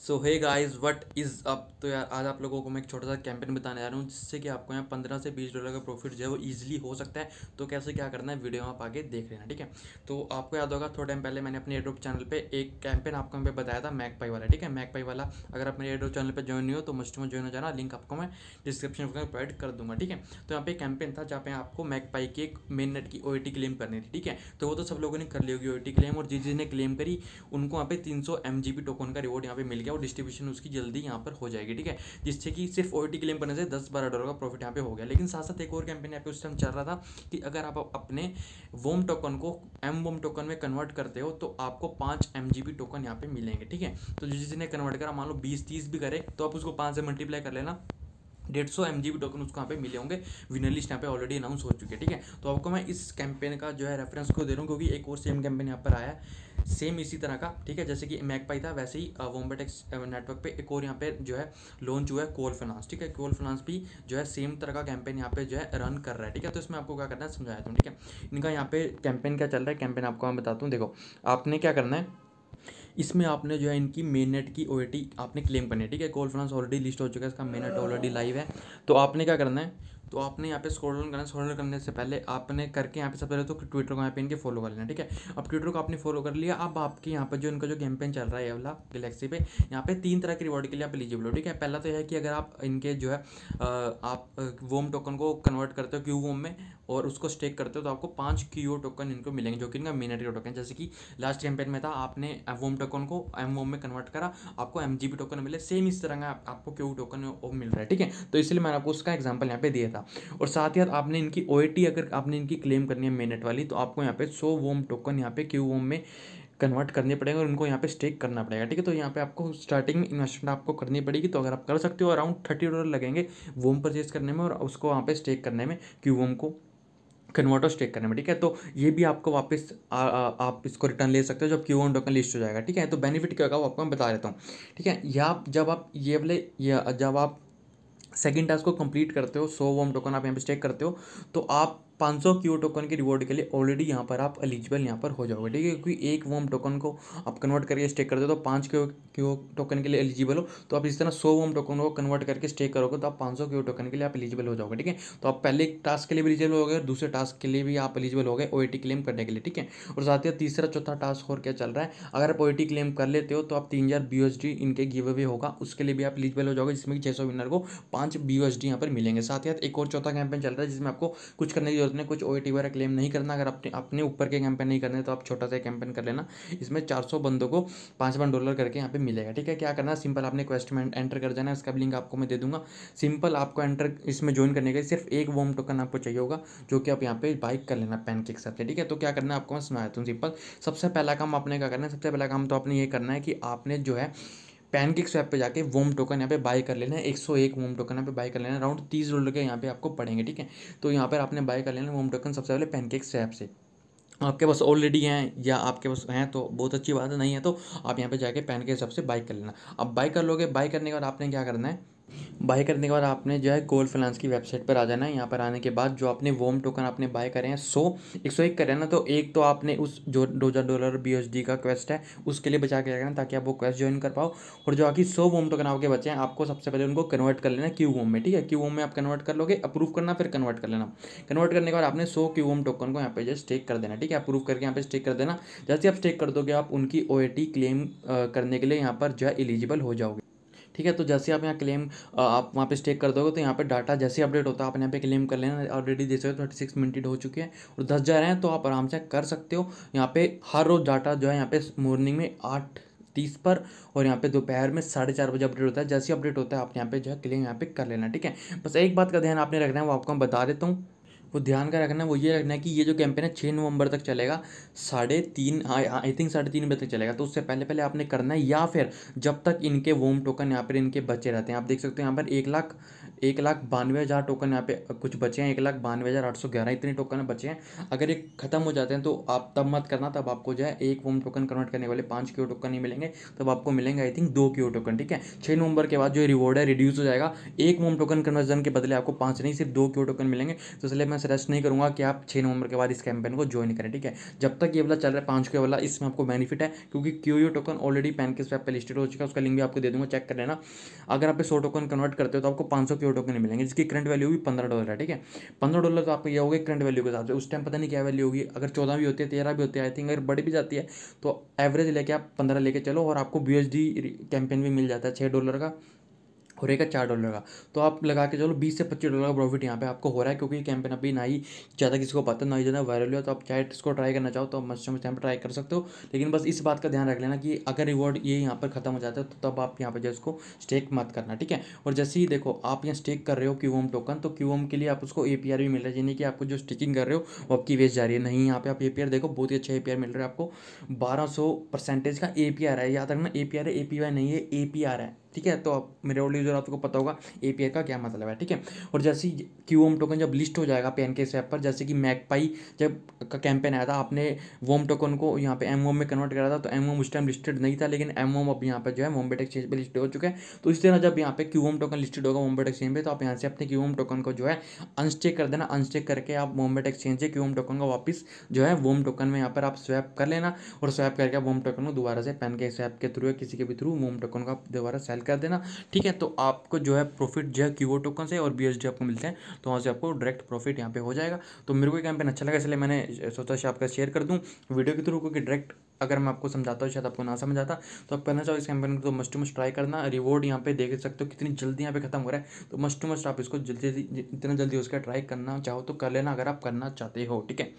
So hey guys what is up. तो यार आज आप लोगों को मैं एक छोटा सा कैंपेन बताने जा रहा हूँ जिससे कि आपको यहाँ 15 से $20 का प्रॉफिट जो है वो ईजिली हो सकता है। तो कैसे क्या करना है वीडियो में आप आगे देख लेना, ठीक है। तो आपको याद होगा थोड़ा टाइम पहले मैंने अपने एयरड्रॉप चैनल पे एक कैंपेन आपको यहाँ पे बताया था मैकपाई वाला, ठीक है। मैकपाई वाला अगर आप मेरे एयरड्रॉप चैनल पर ज्वाइन नहीं हो तो मस्ट में ज्वाइन हो जाना, लिंक आपको मैं डिस्क्रिप्शन में प्रोवाइड कर दूंगा, ठीक है। तो यहाँ पे कैंपेन था जहाँ पे आपको मैकपाई की एक मेन नेट की OET क्लेम करनी थी, ठीक है। तो वो तो सब लोगों ने कर ली होगी OET क्लेम, और जिसने क्लेम करी उनको यहाँ पे 300 MGB टोकन का रिवॉर्ड यहाँ पे मिल गया और डिस्ट्रीब्यूशन उसकी जल्दी यहाँ पर हो जाएगी, ठीक है। जिससे कि सिर्फ OET क्लेम करने से $10-12 का प्रॉफिट यहाँ पे हो गया। लेकिन साथ साथ एक और कैंपेन यहाँ पे उस टाइम चल रहा था कि अगर आप अपने वोम टोकन को वोम टोकन में कन्वर्ट करते हो तो आपको 5 MGB टोकन यहाँ पे मिलेंगे, ठीक है। तो जिसने कन्वर्ट करा, मान लो 20-30 भी करे तो आप उसको 5 से मल्टीप्लाई कर लेना, 150 MGB टोकन उसको यहाँ पे मिले होंगे। विनर लिस्ट यहाँ पे ऑलरेडी अनाउंस हो चुकी है, ठीक है। तो आपको मैं इस कैंपेन का जो है रेफरेंस को दे रहा हूँ क्योंकि एक और सेम कैंपेन यहाँ पर आया है सेम इसी तरह का, ठीक है। जैसे कि मैकपाई था वैसे ही वोम्बेटेक्स नेटवर्क पे एक और यहाँ पे जो है लॉन्च हुआ है कॉल फाइनेंस, ठीक है। कॉल फाइनेंस भी जो है सेम तरह का कैंपेन यहाँ पे जो है रन कर रहा है, ठीक है। तो इसमें आपको क्या करना है समझाया था, ठीक है। इनका यहाँ पे कैंपेन क्या चल रहा है, कैंपेन आपको मैं बताता हूँ। देखो आपने क्या करना है, इसमें आपने जो है इनकी मेन नेट की OET आपने क्लेम करनी है, ठीक है। कॉल फाइनेंस ऑलरेडी लिस्ट हो चुका है, इसका मेन नेट ऑलरेडी लाइव है। तो आपने क्या करना है, तो आपने यहाँ पे स्क्रॉल डाउन करना है। स्क्रॉल डाउन करने से पहले आपने करके यहाँ पे सबसे पहले तो ट्विटर को यहाँ पे इनके फॉलो कर लेना, ठीक है। अब ट्विटर को आपने फॉलो कर लिया, अब आपके यहाँ पर जो इनका जो कैंपेन चल रहा है ये वाला गैलेक्सी पे, यहाँ पे 3 तरह के रिवॉर्ड के लिए आप एलिजिबल हो, ठीक है। पहला तो यह है कि अगर आप इनके जो है आप वोम टोकन को कन्वर्ट करते हो क्यू वोम में और उसको स्टेक करते हो तो आपको 5 क्यू टोकन इनको मिलेंगे जो कि इनका मेन नेट का टोकन। जैसे कि लास्ट कैंपेन में था, आपने वोम टोकन को वोम में कन्वर्ट करा, आपको MGB टोकन मिले, सेम इस तरह का आपको क्यू टोकन मिल रहा है, ठीक है। तो इसलिए मैंने आपको उसका एग्जाम्पल यहाँ पे दिया था। और साथ ही साथ आपने इनकी OET अगर आपने इनकी क्लेम करनी है मेन नेट वाली तो आपको यहाँ पे 100 वोम टोकन यहाँ पे क्यू वोम में कन्वर्ट करने पड़ेगा और उनको यहाँ पे स्टेक करना पड़ेगा, ठीक है। तो यहाँ पे आपको स्टार्टिंग में इन्वेस्टमेंट आपको करनी पड़ेगी। तो अगर आप कर सकते हो अराउंड $30 लगेंगे वोम परचेज करने में और उसको वहाँ पे स्टेक करने में, क्यू वोम को कन्वर्ट और स्टेक करने में, ठीक है। तो ये भी आपको वापस आप इसको रिटर्न ले सकते हो जब क्यू टोकन लिस्ट हो जाएगा, ठीक है। तो बेनिफिट क्या होगा वो आपको मैं बता देता हूँ, ठीक है। या जब आप ये वाले जब आप सेकंड टास्क को कंप्लीट करते हो, 100 वोम टोकन आप यहाँ पे स्टेक करते हो तो आप 500 क्यू टोकन के रिवॉर्ड के लिए ऑलरेडी यहाँ पर आप एलिजिबल यहाँ पर हो जाओगे, ठीक है। क्योंकि एक वोम टोकन को आप कन्वर्ट करके स्टेक करते हो तो 5 क्यू टोकन के लिए एलिजिबल हो। तो आप इस तरह 100 वोम टोकन को कन्वर्ट करके स्टेक करोगे तो आप 500 क्यू टोकन के लिए आप एलिजिबल हो जाओगे, ठीक है। तो आप पहले टास्क के लिए भी एलिजिबल हो गए और दूसरे टास्क के लिए भी आप एलिजिबल हो गए OET क्लेम करने के लिए, ठीक है। और साथ ही तीसरा चौथा टास्क और क्या चल रहा है, अगर आप OET क्लेम कर लेते हो तो आप 3000 BUSD इनके गिव अवे होगा, उसके लिए भी आप एलिजिबल हो जाओगे, जिसमें कि 600 विनर को 5 BUSD यहाँ पर मिलेंगे। साथ ही साथ एक और चौथा कैंपेन चल रहा है जिसमें आपको कुछ करने की जरूरत नहीं, कुछ OET वगैरह क्लेम नहीं करना। अगर अपने ऊपर के कैंपेन नहीं करने तो आप छोटा सा कैंपेन कर लेना, इसमें 400 बंदों को $5 करके यहाँ पे मिलेगा, ठीक है। क्या करना, सिंपल आपने क्वेस्ट में एंटर कर जाना है, इसका लिंक आपको मैं दे दूंगा। सिंपल आपको एंटर इसमें ज्वाइन करने के लिए सिर्फ एक वोम टोकन आपको चाहिए होगा जो कि आप यहाँ पे बाई कर लेना पैनकेक से, ठीक है। तो क्या करना है आपको मैं सुनाया हूँ सिंपल। सबसे पहला काम आपने क्या करना है, सबसे पहला काम तो आपने ये करना है कि आपने जो है पैनकेक स्वैप पे जाके वोम टोकन यहाँ पे बाय कर लेना है। 101 वोम टोकन यहाँ पे बाय कर लेना है, अराउंड $30 के यहाँ पे आपको पड़ेंगे, ठीक है। तो यहाँ पर आपने बाय कर लेना वोम टोकन सबसे पहले पैनकेक स्वैप से। आपके पास ऑलरेडी हैं या आपके पास हैं तो बहुत अच्छी बात है, नहीं है तो आप यहाँ पे जाके पैनकेक स्वैप से बाय कर लेना। अब बाय कर लोगे, बाय करने के बाद आपने क्या करना है, बाय करने के बाद आपने जो है कॉल फाइनेंस की वेबसाइट पर आ जाना है। यहाँ पर आने के बाद जो आपने वोम टोकन आपने बाय करे हैं 101 करे ना, तो एक तो आपने उस जो $2000 BUSD का क्वेस्ट है उसके लिए बचा के रखना ताकि आप वो क्वेस्ट ज्वाइन कर पाओ। और जो बाकी 100 वोम टोकन आपके बचे हैं आपको सबसे पहले उनको कन्वर्ट कर लेना क्यू वोम में, ठीक है। क्यू वोम में आप कन्वर्ट कर लोगे, अप्रूव करना, फिर कन्वर्ट कर लेना। कन्वर्ट करने के बाद आपने 100 क्यू वोम टोकन को यहाँ पे जो स्टेक कर देना, ठीक है। अप्रूव करके यहाँ पे स्टेक कर देना। जैसे आप स्टेक कर दोगे आप उनकी OET क्लेम करने के लिए यहाँ पर जो है एलिजिबल हो जाओगे, ठीक है। तो जैसे आप यहाँ क्लेम आप वहाँ पे स्टेक कर दोगे तो यहाँ पे डाटा जैसे अपडेट होता है आप यहाँ पे क्लेम कर लेना। ऑलरेडी देख सकते हो 36 मिनट हो चुके हैं और 10,000 हैं तो आप आराम से कर सकते हो। यहाँ पे हर रोज़ डाटा जो है यहाँ पे मॉर्निंग में 8:30 पर और यहाँ पे दोपहर में 4:30 बजे अपडेट होता है। जैसे अपडेट होता है आप यहाँ पे जो है क्लेम यहाँ पे कर लेना, ठीक है। बस एक बात का ध्यान आपने रखना है, वो आपको मैं बता देता हूँ। वो ध्यान का रखना है, वो ये रखना है कि ये जो कैंपेन है 6 नवंबर तक चलेगा, 3:30 आई थिंक 3:30 बजे तक चलेगा। तो उससे पहले पहले आपने करना है या फिर जब तक इनके वोम टोकन यहाँ पर इनके बचे रहते हैं। आप देख सकते हो यहाँ पर 1,92,000 टोकन यहाँ पे कुछ बचे हैं, 1,92,811 इतने टोकन बचे हैं। अगर ये खत्म हो जाते हैं तो आप तब मत करना, तब आपको जो है एक वोम टोकन कन्वर्ट करने वाले 5 क्यू टोकन नहीं मिलेंगे, तब आपको मिलेंगे आई थिंक 2 क्यू टोकन, ठीक है। 6 नवंबर के बाद जो रिवॉर्ड है रिड्यूस हो जाएगा, एक वोम टोकन कन्वर्जन के बदले आपको 5 नहीं सिर्फ 2 क्यू टोकन मिलेंगे। तो इसलिए मैं सजेस्ट नहीं करूँगा कि आप 6 नवंबर के बाद इस कैंपेन को ज्वाइन करें, ठीक है। जब तक ये वाला चल रहा है 5 के वाला, इसमें आपको बेनिफिट है क्योंकि QU टोकन ऑलरेडी पैनकेक पे लिस्टेड हो चुका है, उसका लिंक भी आपको दे दूंगा, चेक कर लेना। अगर आप 100 टोकन कन्वर्ट करते हो तो आपको 500 QU टोकन मिलेंगे, जिसकी करंट वैल्यू भी $15 है, ठीक है। $15 तो आपको ये होगा करंट वैल्यू के हिसाब से, उस टाइम पता नहीं क्या वैल्यू होगी, अगर 14 भी होती है 13 भी होती है आई थिंक, अगर बढ़ भी जाती है तो एवरेज लेके आप 15 लेके चलो और आपको BUSD कैंपेन भी मिल जाता है $6 का और एक है $4 का। तो आप लगा के चलो $20 से $25 का प्रॉफिट यहाँ पे आपको हो रहा है, क्योंकि कैंपेन अभी ना ही ज़्यादा किसी को पता, ना ही ज़्यादा वायरल हो। तो आप चाहे इसको ट्राई करना चाहो तो मस्ट टाइम पर ट्राई कर सकते हो, लेकिन बस इस बात का ध्यान रख लेना कि अगर रिवॉर्ड ये यहाँ पर खत्म हो जाता है तो तब आप यहाँ पर जो इसको स्टेक मत करना, ठीक है। और जैसे ही देखो आप यहाँ स्टेक कर रहे हो QOM टोकन, तो QOM के लिए आप उसको APR भी मिल रहा है, यानी कि आपको जो स्टेकिंग कर रहे हो वो आपकी वेस्ट जा रही है नहीं। यहाँ पे आप APR देखो, बहुत ही अच्छा APR मिल रहा है आपको, 1200% का APR है, याद रखना APR है, APY नहीं है, APR है, ठीक है। तो आप मेरे ओल्ड यूजर आपको पता होगा API का क्या मतलब है, ठीक है। और जैसे ही QOM टोकन जब लिस्ट हो जाएगा पैनकेक स्वैप पर, जैसे कि मैकपाई जब का कैंपेन आया था, आपने वोम टोकन को यहाँ पे MOM में कन्वर्ट करा था, तो MOM उस टाइम लिस्टेड नहीं था, लेकिन MOM अब यहाँ पे जो है वोम्बेट एक्सचेंज पे लिस्टेड हो चुका है। तो इस तरह जब यहाँ पे QOM टोकन लिस्टेड होगा वोम्बेट एक्सचेंज पे, तो आप यहाँ से अपने QOM टोकन को जो है अनस्टेक कर देना, अनस्टेक करके आप वोम्बेट एक्सचेंज से QOM टोकन को वापस जो है वोम टोकन में यहाँ पर आप स्वैप कर लेना, और स्वैप करके वोम टोकन को दोबारा से पैनकेक स्वैप के थ्रू या किसी के भी थ्रू वोम टोकन को आप दोबारा सेल कर देना, ठीक है। तो आपको जो है प्रॉफिट जो है QO टोकन से और BUSD आपको मिलते हैं, तो वहाँ से आपको डायरेक्ट प्रॉफिट यहाँ पे हो जाएगा। तो मेरे को कैंपेन अच्छा लगा, इसलिए मैंने सोचा कि आपका शेयर कर दूँ वीडियो के थ्रू, क्योंकि डायरेक्ट अगर मैं आपको समझाता हूँ शायद आपको ना समझ आता। तो आप करना चाहो इस कैंपेन को तो मस्ट टू मस्ट ट्राई करना। रिवॉर्ड यहाँ पे देख सकते हो कितनी जल्दी यहाँ पे खत्म हो रहा है, तो मस्ट टू मस्ट आप इसको जल्दी इतना जल्दी उसका ट्राई करना चाहो तो कर लेना, अगर आप करना चाहते हो, ठीक है।